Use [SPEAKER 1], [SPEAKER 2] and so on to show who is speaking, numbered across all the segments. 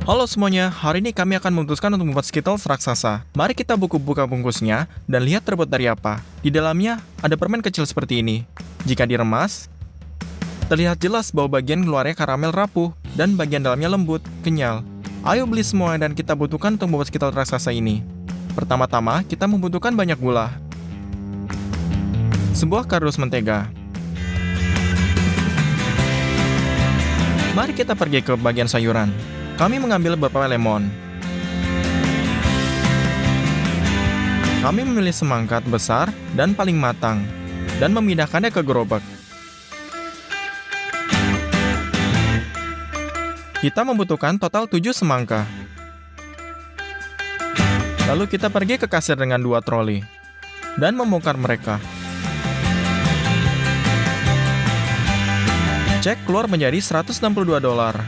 [SPEAKER 1] Halo semuanya, hari ini kami akan memutuskan untuk membuat Skittles raksasa. Mari kita buka bungkusnya dan lihat terbuat dari apa. Di dalamnya ada permen kecil seperti ini. Jika diremas, terlihat jelas bahwa bagian luarnya karamel rapuh dan bagian dalamnya lembut, kenyal. Ayo beli semua dan kita butuhkan untuk membuat Skittles raksasa ini. Pertama-tama, kita membutuhkan banyak gula, sebuah kardus mentega. Mari kita pergi ke bagian sayuran. Kami mengambil beberapa lemon. Kami memilih semangka besar dan paling matang, dan memindahkannya ke gerobak. Kita membutuhkan total 7 semangka. Lalu kita pergi ke kasir dengan 2 troli, dan membongkar mereka. Cek keluar menjadi $162.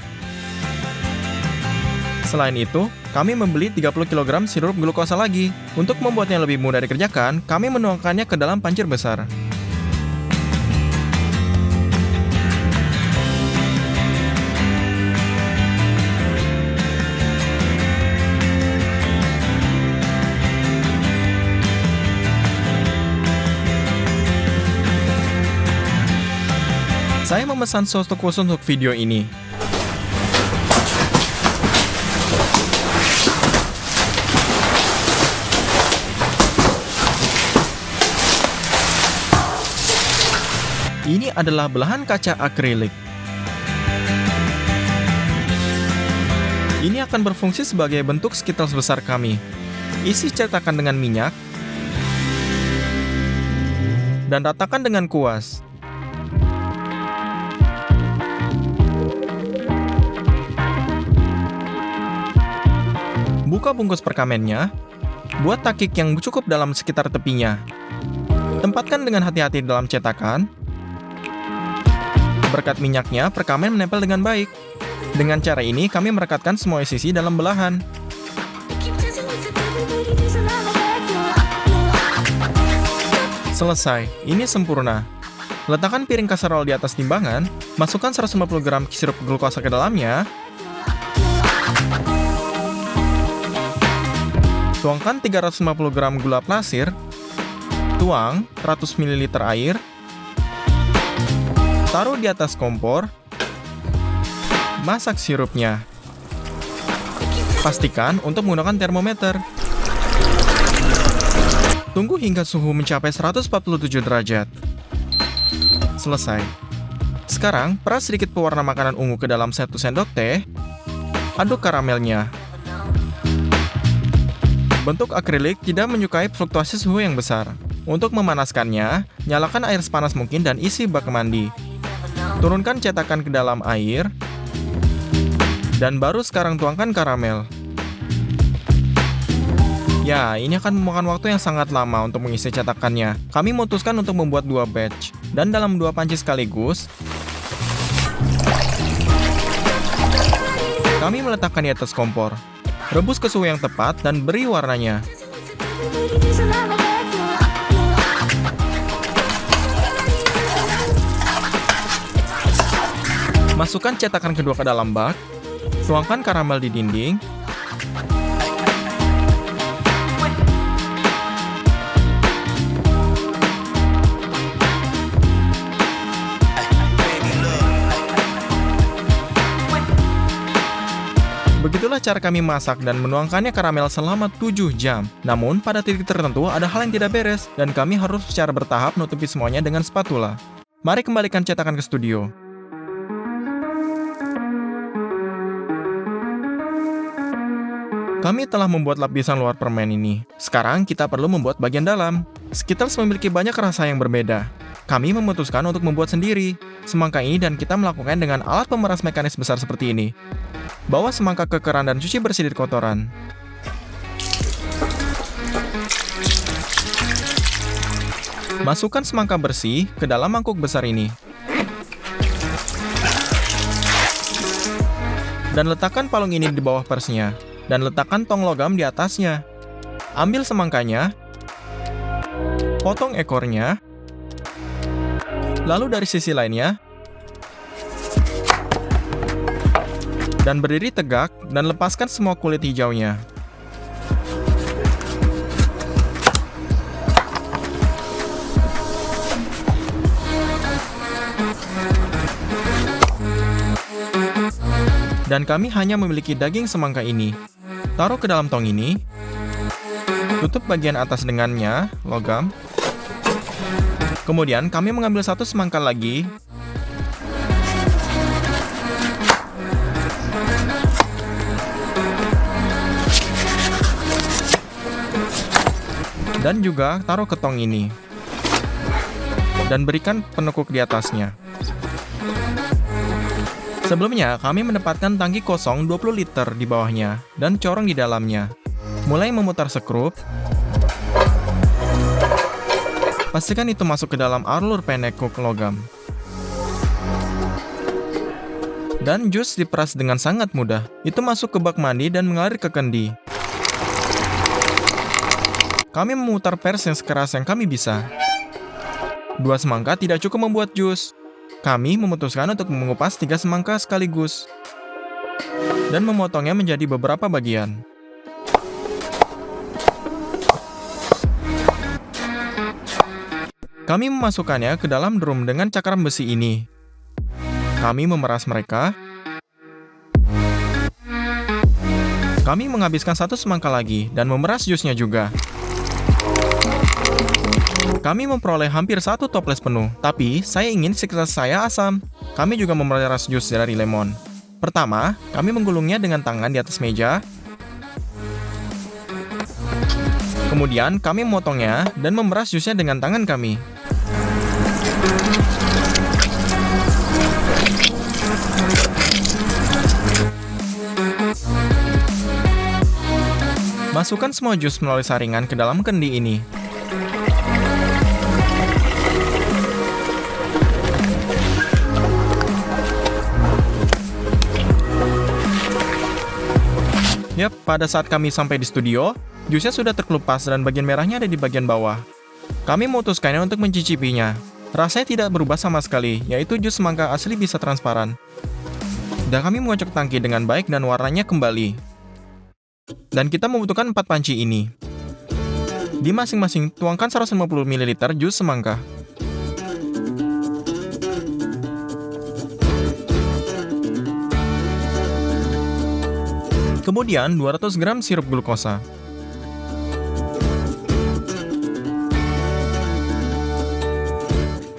[SPEAKER 1] Selain itu, kami membeli 30 kg sirup glukosa lagi. Untuk membuatnya lebih mudah dikerjakan, kami menuangkannya ke dalam pancir besar. Saya memesan sos khusus untuk video ini. Ini adalah belahan kaca akrilik. Ini akan berfungsi sebagai bentuk Skittles besar kami. Isi cetakan dengan minyak dan ratakan dengan kuas. Buka bungkus perkamennya. Buat takik yang cukup dalam sekitar tepinya. Tempatkan dengan hati-hati dalam cetakan. Berkat minyaknya, perkamen menempel dengan baik. Dengan cara ini, kami merekatkan semua sisi dalam belahan. Selesai, ini sempurna. Letakkan piring kaserol di atas timbangan, masukkan 150 gram sirup glukosa ke dalamnya, tuangkan 350 gram gula pasir, tuang 100 ml air, taruh di atas kompor, masak sirupnya. Pastikan untuk menggunakan termometer. Tunggu hingga suhu mencapai 147 derajat. Selesai. Sekarang, peras sedikit pewarna makanan ungu ke dalam 1 sendok teh. Aduk karamelnya. Bentuk akrilik tidak menyukai fluktuasi suhu yang besar. Untuk memanaskannya, nyalakan air sepanas mungkin dan isi bak mandi. Turunkan cetakan ke dalam air, dan baru sekarang tuangkan karamel. Ya, ini akan memakan waktu yang sangat lama untuk mengisi cetakannya. Kami memutuskan untuk membuat 2 batch, dan dalam 2 panci sekaligus, kami meletakkan di atas kompor. Rebus ke suhu yang tepat dan beri warnanya. Masukkan cetakan kedua ke dalam bak, tuangkan karamel di dinding, begitulah cara kami masak dan menuangkannya karamel selama 7 jam. Namun, pada titik tertentu ada hal yang tidak beres, dan kami harus secara bertahap menutupi semuanya dengan spatula. Mari kembalikan cetakan ke studio. Kami telah membuat lapisan luar permen ini. Sekarang kita perlu membuat bagian dalam. Skittles memiliki banyak rasa yang berbeda. Kami memutuskan untuk membuat sendiri semangka ini dan kita melakukan dengan alat pemeras mekanis besar seperti ini. Bawa semangka ke keran dan cuci bersih dari kotoran. Masukkan semangka bersih ke dalam mangkuk besar ini. Dan letakkan palung ini di bawah persnya. Dan letakkan tong logam di atasnya. Ambil semangkanya, potong ekornya, lalu dari sisi lainnya, Dan berdiri tegak dan lepaskan semua kulit hijaunya. Dan kami hanya memiliki daging semangka ini. Taruh ke dalam tong ini. Tutup bagian atas dengannya, logam. Kemudian kami mengambil satu semangka lagi. Dan juga taruh ke tong ini. Dan berikan penekuk di atasnya. Sebelumnya, kami menempatkan tangki kosong 20 liter di bawahnya dan corong di dalamnya. Mulai memutar sekrup. Pastikan itu masuk ke dalam alur penekuk logam. Dan jus diperas dengan sangat mudah. Itu masuk ke bak mandi dan mengalir ke kendi. Kami memutar pers yang sekeras yang kami bisa. 2 semangka tidak cukup membuat jus. Kami memutuskan untuk mengupas 3 semangka sekaligus dan memotongnya menjadi beberapa bagian. Kami memasukkannya ke dalam drum dengan cakaram besi ini. Kami memeras mereka. Kami menghabiskan 1 semangka lagi dan memeras jusnya juga. Kami memperoleh hampir 1 toples penuh, tapi saya ingin sekitar saya asam. Kami juga memeras jus dari lemon. Pertama, kami menggulungnya dengan tangan di atas meja. Kemudian, kami memotongnya dan memeras jusnya dengan tangan kami. Masukkan semua jus melalui saringan ke dalam kendi ini. Yap, pada saat kami sampai di studio, jusnya sudah terkelupas dan bagian merahnya ada di bagian bawah. Kami memutuskannya untuk mencicipinya. Rasanya tidak berubah sama sekali, yaitu jus semangka asli bisa transparan. Dan kami mengocok tangki dengan baik dan warnanya kembali. Dan kita membutuhkan 4 panci ini. Di masing-masing tuangkan 150 ml jus semangka. Kemudian 200 gram sirup glukosa.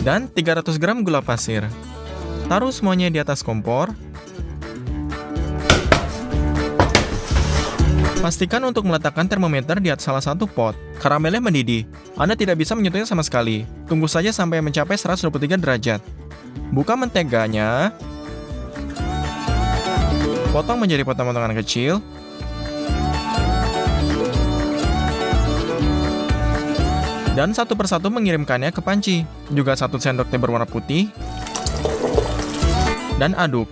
[SPEAKER 1] Dan 300 gram gula pasir. Taruh semuanya di atas kompor. Pastikan untuk meletakkan termometer di atas salah satu pot. Karamelnya mendidih. Anda tidak bisa menyentuhnya sama sekali. Tunggu saja sampai mencapai 123 derajat. Buka menteganya. Potong menjadi potong-potongan kecil. Dan satu persatu mengirimkannya ke panci. Juga 1 sendok teh berwarna putih. Dan aduk.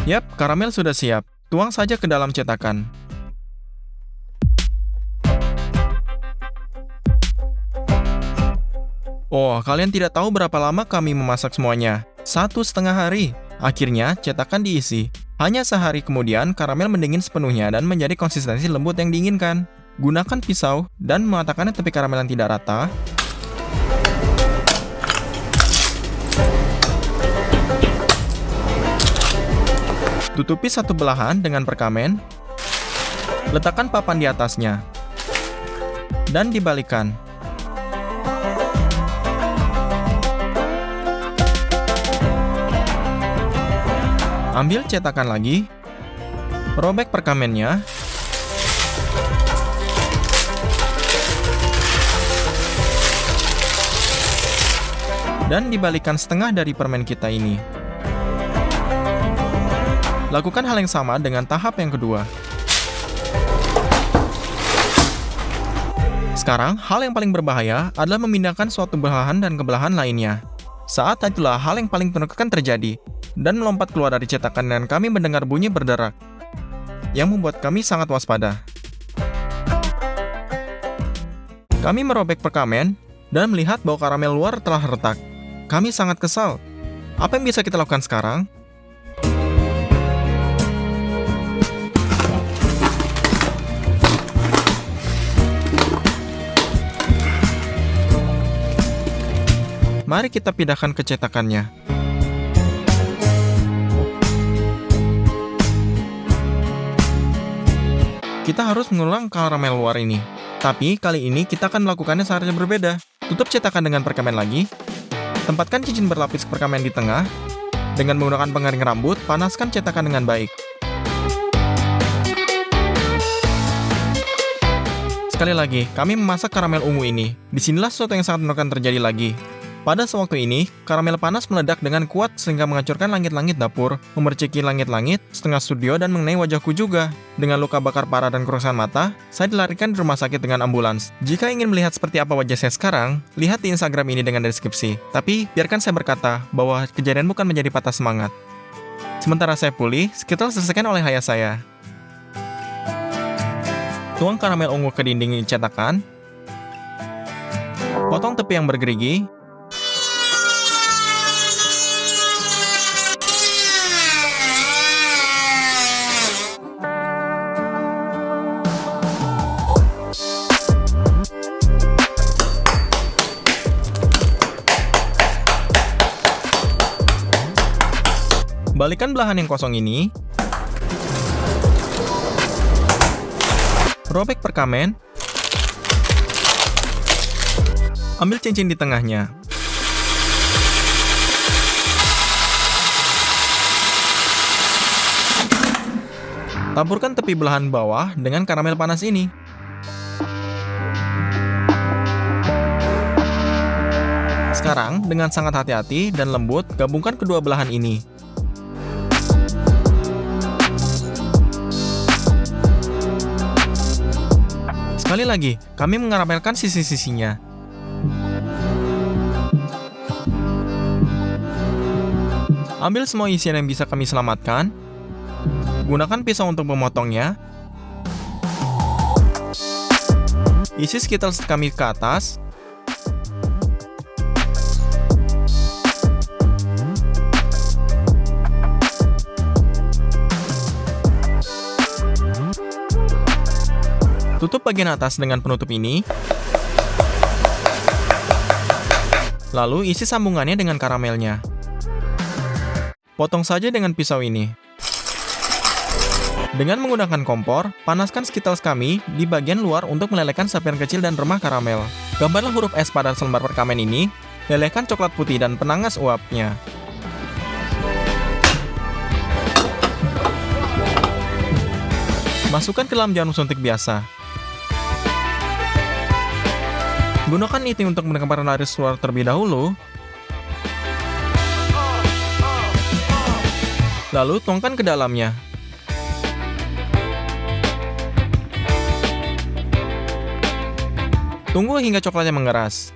[SPEAKER 1] Yap, karamel sudah siap. Tuang saja ke dalam cetakan. Oh, kalian tidak tahu berapa lama kami memasak semuanya. 1,5 hari. Akhirnya, cetakan diisi. Hanya sehari kemudian, karamel mendingin sepenuhnya dan menjadi konsistensi lembut yang diinginkan. Gunakan pisau dan mematakannya tepi karamel yang tidak rata. Tutupi satu belahan dengan perkamen. Letakkan papan di atasnya. Dan dibalikan. Ambil cetakan lagi. Robek perkamennya. Dan dibalikan setengah dari permen kita ini. Lakukan hal yang sama dengan tahap yang kedua. Sekarang, hal yang paling berbahaya adalah memindahkan suatu belahan dan ke belahan lainnya. Saat itulah hal yang paling menakutkan terjadi, dan melompat keluar dari cetakan dan kami mendengar bunyi berderak, yang membuat kami sangat waspada. Kami merobek perkamen, dan melihat bahwa karamel luar telah retak. Kami sangat kesal. Apa yang bisa kita lakukan sekarang? Mari kita pindahkan ke cetakannya. Kita harus mengulang karamel luar ini. Tapi kali ini kita akan melakukannya secara berbeda. Tutup cetakan dengan perkamen lagi. Tempatkan cincin berlapis perkamen di tengah. Dengan menggunakan pengering rambut, panaskan cetakan dengan baik. Sekali lagi, kami memasak karamel ungu ini. Disinilah sesuatu yang sangat menakutkan terjadi lagi. Pada sewaktu ini, karamel panas meledak dengan kuat sehingga menghancurkan langit-langit dapur, memerciki langit-langit, setengah studio, dan mengenai wajahku juga. Dengan luka bakar parah dan kerusakan mata, saya dilarikan di rumah sakit dengan ambulans. Jika ingin melihat seperti apa wajah saya sekarang, lihat di Instagram ini dengan deskripsi. Tapi, biarkan saya berkata bahwa kejadian bukan menjadi patah semangat. Sementara saya pulih, Skittles diselesaikan oleh ayah saya. Tuang karamel ungu ke dinding cetakan. Potong tepi yang bergerigi. Balikan belahan yang kosong ini. Robek perkamen. Ambil cincin di tengahnya. Taburkan tepi belahan bawah dengan karamel panas ini. Sekarang, dengan sangat hati-hati dan lembut, gabungkan kedua belahan ini. Sekali lagi, kami mengaramelkan sisi-sisinya. Ambil semua isian yang bisa kami selamatkan. Gunakan pisau untuk memotongnya. Isi Skittles kami ke atas. Tutup bagian atas dengan penutup ini. Lalu isi sambungannya dengan karamelnya. Potong saja dengan pisau ini. Dengan menggunakan kompor, panaskan Skittles kami di bagian luar untuk melelehkan sapian kecil dan remah karamel. Gambarlah huruf S pada selembar perkamen ini. Lelehkan coklat putih dan penangas uapnya. Masukkan ke dalam jarum suntik biasa. Gunakan iti untuk mengeluarkan garis luar terlebih dahulu. Lalu tuangkan ke dalamnya. Tunggu hingga coklatnya mengeras.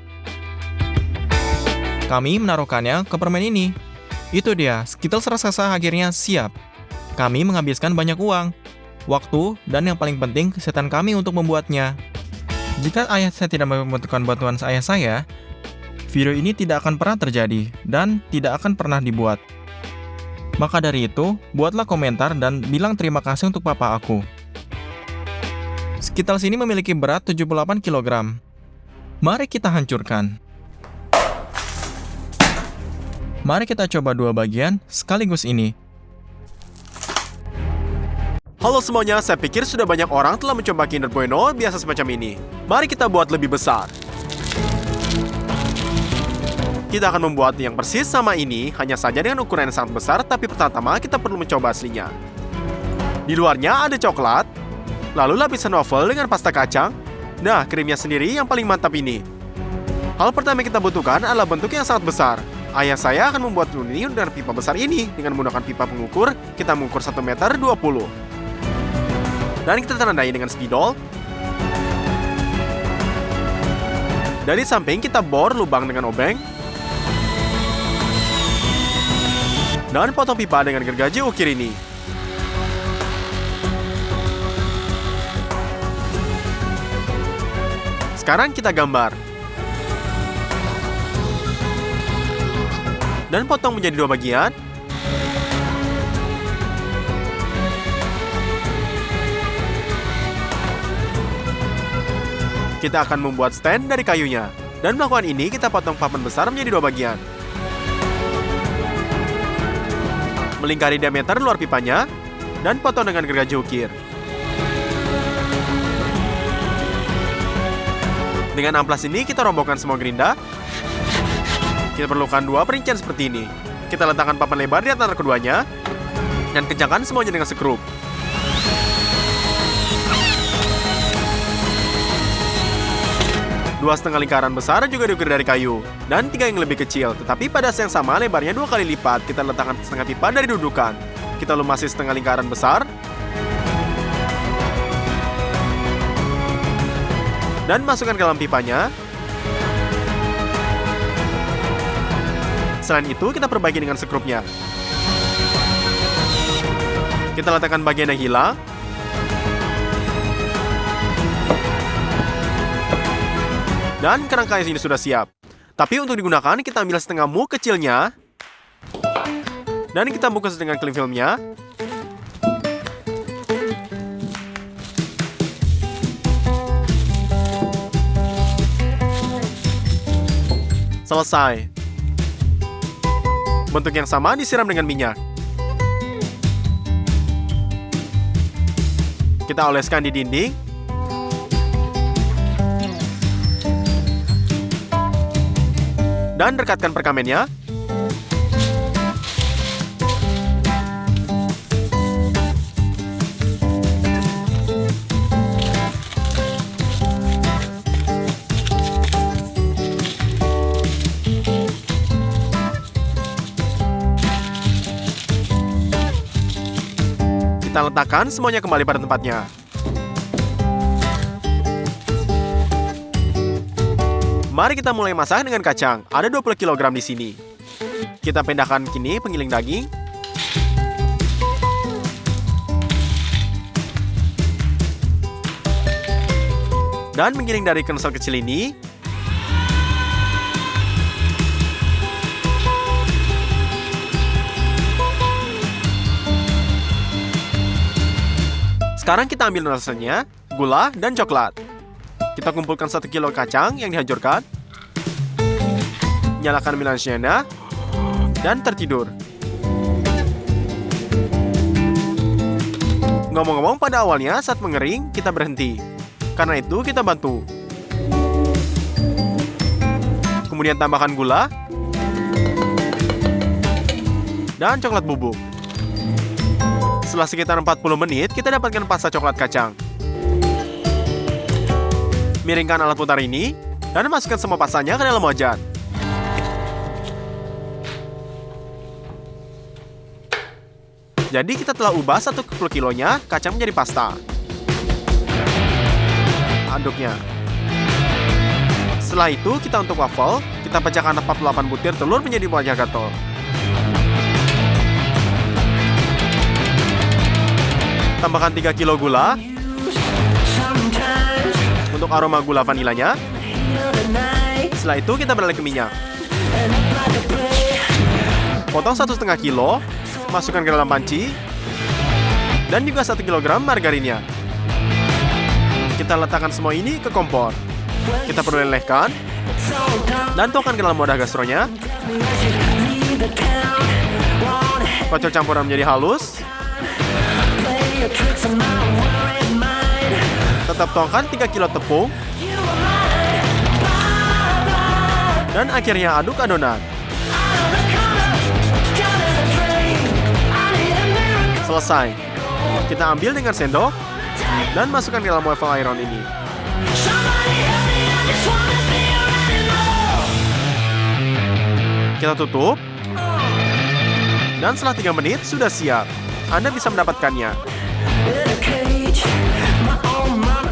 [SPEAKER 1] Kami menaruhkannya ke permen ini. Itu dia, Skittles raksasa akhirnya siap. Kami menghabiskan banyak uang, waktu, dan yang paling penting kesehatan kami untuk membuatnya. Jika ayah saya tidak membutuhkan bantuan ayah saya, video ini tidak akan pernah terjadi dan tidak akan pernah dibuat. Maka dari itu, buatlah komentar dan bilang terima kasih untuk papa aku. Skittles ini memiliki berat 78 kg. Mari kita hancurkan. Mari kita coba dua bagian sekaligus ini.
[SPEAKER 2] Halo semuanya, saya pikir sudah banyak orang telah mencoba Kinder Bueno biasa semacam ini. Mari kita buat lebih besar. Kita akan membuat yang persis sama ini, hanya saja dengan ukuran yang sangat besar, tapi pertama kita perlu mencoba aslinya. Di luarnya ada coklat, lalu lapisan waffle dengan pasta kacang. Nah, krimnya sendiri yang paling mantap ini. Hal pertama yang kita butuhkan adalah bentuk yang sangat besar. Ayah saya akan membuat ini dengan pipa besar ini. Dengan menggunakan pipa pengukur, kita mengukur 1,20 meter. Dan kita tandai dengan spidol. Dari samping kita bor lubang dengan obeng. Dan potong pipa dengan gergaji ukir ini. Sekarang kita gambar. Dan potong menjadi dua bagian. Kita akan membuat stand dari kayunya. Dan melakukan ini, kita potong papan besar menjadi 2 bagian. Melingkari diameter luar pipanya, dan potong dengan gergaji ukir. Dengan amplas ini, kita rombongkan semua gerinda. Kita perlukan 2 perincian seperti ini. Kita letakkan papan lebar di antara keduanya, dan kencangkan semuanya dengan skrup. 2,5 lingkaran besar juga diukir dari kayu, dan 3 yang lebih kecil, tetapi pada yang sama lebarnya 2 kali lipat. Kita letakkan setengah pipa dari dudukan. Kita lumasi setengah lingkaran besar, dan masukkan ke dalam pipanya. Selain itu, kita perbaiki dengan skrupnya. Kita letakkan bagian yang hilang. Dan kerangka ini sudah siap. Tapi untuk digunakan, kita ambil setengah mu kecilnya. Dan kita bungkus dengan cling filmnya. Selesai. Bentuk yang sama disiram dengan minyak. Kita oleskan di dinding. Dan rekatkan perkamennya. Kita letakkan semuanya kembali pada tempatnya. Mari kita mulai masak dengan kacang. Ada 20 kg di sini. Kita pindahkan kini penggiling daging. Dan menggiling dari kensel kecil ini. Sekarang kita ambil rasanya, gula, dan coklat. Kita kumpulkan 1 kilo kacang yang dihancurkan. Nyalakan melange-nya dan tertidur. Ngomong-ngomong, pada awalnya saat mengering kita berhenti. Karena itu kita bantu. Kemudian tambahkan gula dan coklat bubuk. Setelah sekitar 40 menit, kita dapatkan pasta coklat kacang. Miringkan alat putar ini, dan masukkan semua pastanya ke dalam wajan. Jadi kita telah ubah 1 kilonya kacang menjadi pasta. Aduknya. Setelah itu, kita untuk waffle, kita pecahkan 48 butir telur menjadi wajah gatel. Tambahkan 3 kilo gula. Untuk aroma gula vanilanya. Setelah itu kita beralih ke minyak. Potong 1,5 kilo, masukkan ke dalam panci, dan juga 1 kg margarinnya. Kita letakkan semua ini ke kompor. Kita perlu lelehkan, dan tuangkan ke dalam wadah gastronya. Kocok campuran menjadi halus. Tetap tuangkan 3 kilo tepung. Dan akhirnya aduk adonan. Selesai. Kita ambil dengan sendok dan masukkan ke dalam waffle iron ini. Kita tutup. Dan setelah 3 menit sudah siap. Anda bisa mendapatkannya.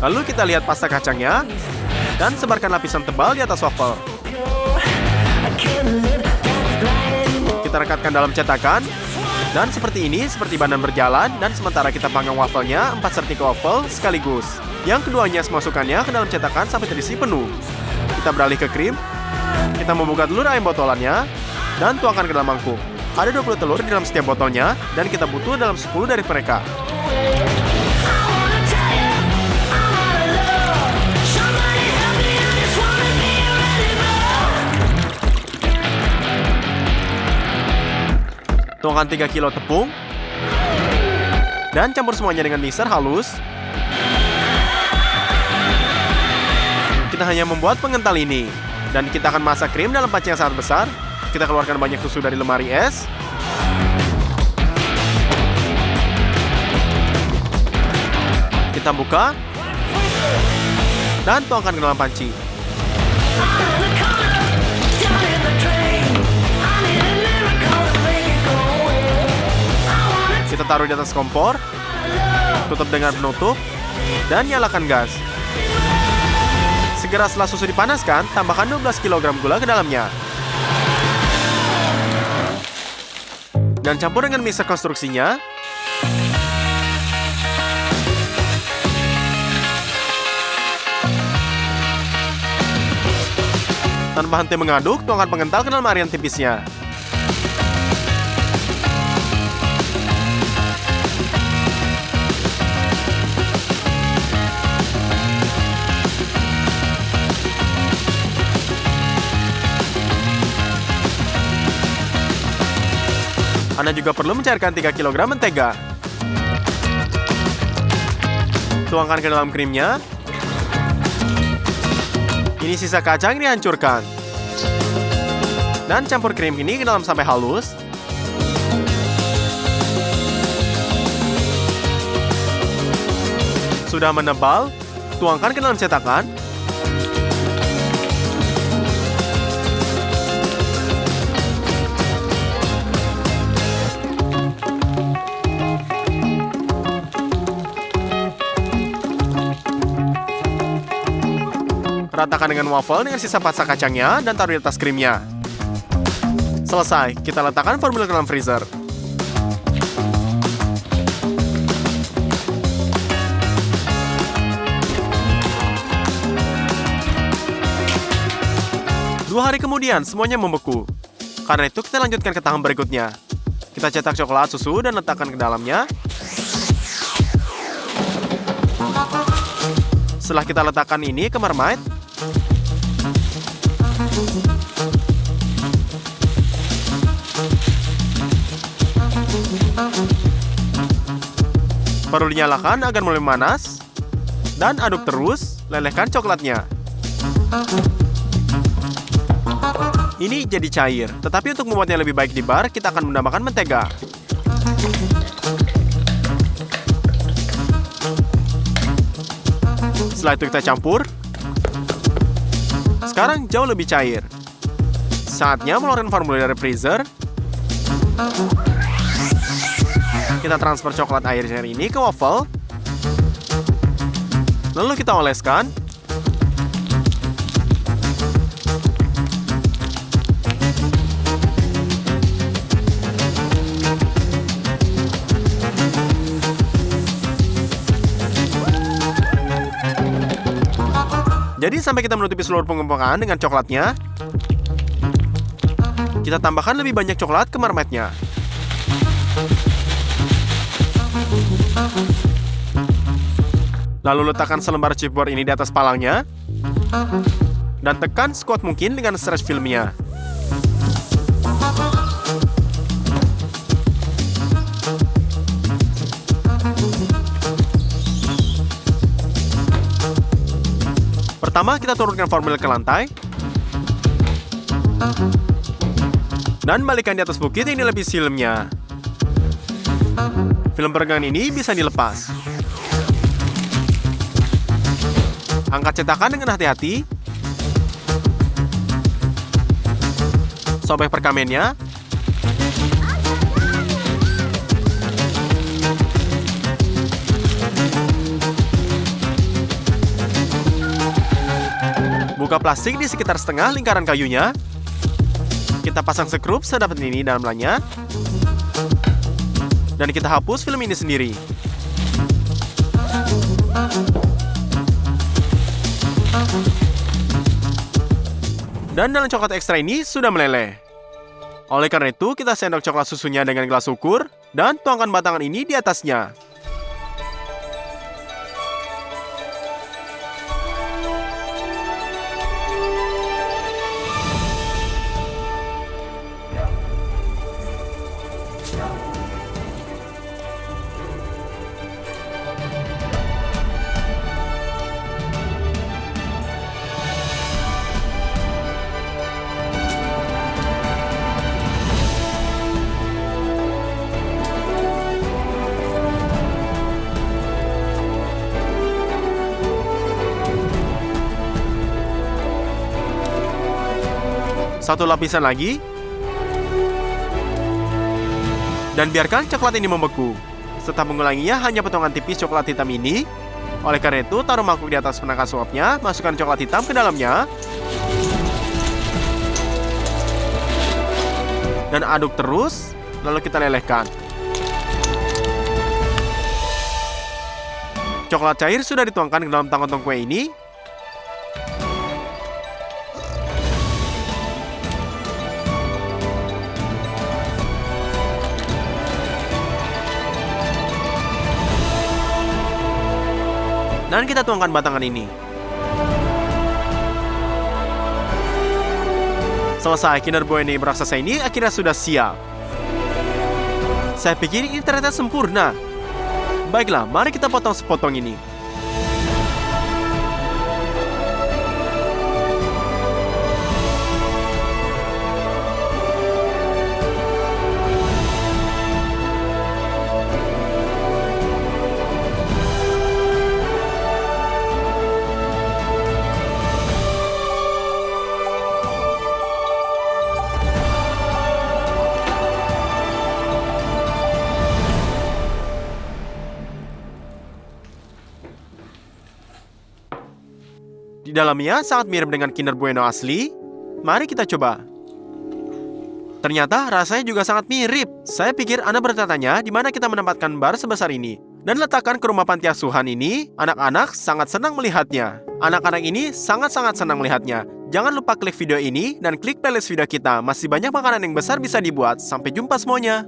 [SPEAKER 2] Lalu kita lihat pasta kacangnya dan sebarkan lapisan tebal di atas waffle. Kita rekatkan dalam cetakan dan seperti ini, seperti badan berjalan, dan sementara kita panggang wafelnya 4 sertik waffle sekaligus. Yang keduanya masukkannya ke dalam cetakan sampai terisi penuh. Kita beralih ke krim. Kita membuka telur ayam botolannya dan tuangkan ke dalam mangkuk. Ada 20 telur di dalam setiap botolnya dan kita butuh dalam 10 dari mereka. Tuangkan 3 kilo tepung. Dan campur semuanya dengan mixer halus. Kita hanya membuat pengental ini. Dan kita akan masak krim dalam panci yang sangat besar. Kita keluarkan banyak susu dari lemari es. Kita buka. Dan tuangkan ke dalam panci. Kita taruh di atas kompor. Tutup dengan penutup. Dan nyalakan gas. Segera setelah susu dipanaskan, tambahkan 12 kg gula ke dalamnya. Dan campur dengan mixer konstruksinya. Tanpa henti mengaduk, tuangkan pengental ke dalam area tipisnya. Anda juga perlu mencairkan 3 kg mentega. Tuangkan ke dalam krimnya. Ini sisa kacang yang dihancurkan. Dan campur krim ini ke dalam sampai halus. Sudah menebal, tuangkan ke dalam cetakan. Ratakan dengan waffle dengan sisa pasta kacangnya dan taruh di atas krimnya. Selesai, kita letakkan formula ke dalam freezer. Dua hari kemudian, semuanya membeku. Karena itu, kita lanjutkan ke tahap berikutnya. Kita cetak coklat susu dan letakkan ke dalamnya. Setelah kita letakkan ini ke marmite, baru dinyalakan agar mulai memanas. Dan aduk terus, lelehkan coklatnya. Ini jadi cair, tetapi untuk membuatnya lebih baik di bar, kita akan menambahkan mentega. Setelah itu kita campur. Sekarang jauh lebih cair. Saatnya mengeluarkan formula dari freezer. Kita transfer coklat airnya ini ke waffle. Lalu kita oleskan. Jadi sampai kita menutupi seluruh pengembangan dengan coklatnya. Kita tambahkan lebih banyak coklat ke marmite-nya. Lalu letakkan selembar chipboard ini di atas palangnya. Dan tekan sekuat mungkin dengan stretch filmnya. Pertama, kita turunkan formula ke lantai. Dan balikkan di atas bukit yang dilapisi filmnya. Film peregangan ini bisa dilepas. Angkat cetakan dengan hati-hati. Sobek perkamennya. Buka plastik di sekitar setengah lingkaran kayunya. Kita pasang sekrup sedapat ini dalamnya. Dan kita hapus film ini sendiri. Dan dalam coklat ekstra ini sudah meleleh. Oleh karena itu, kita sendok coklat susunya dengan gelas ukur dan tuangkan batangan ini di atasnya. Satu lapisan lagi. Dan biarkan coklat ini membeku. Setelah mengulanginya hanya potongan tipis coklat hitam ini. Oleh karena itu, taruh mangkuk di atas penangkas uapnya, masukkan coklat hitam ke dalamnya. Dan aduk terus, lalu kita lelehkan. Coklat cair sudah dituangkan ke dalam tong-tong kue ini. Dan kita tuangkan batangan ini. Selesai, Kinder Bueno raksasa ini akhirnya sudah siap. Saya pikir ini ternyata sempurna. Baiklah, mari kita potong sepotong ini. Di dalamnya sangat mirip dengan Kinder Bueno asli. Mari kita coba. Ternyata rasanya juga sangat mirip. Saya pikir Anda bertanya di mana kita menempatkan bar sebesar ini. Dan letakkan ke rumah panti asuhan ini, anak-anak sangat senang melihatnya. Anak-anak ini sangat-sangat senang melihatnya. Jangan lupa klik video ini dan klik playlist video kita. Masih banyak makanan yang besar bisa dibuat. Sampai jumpa semuanya.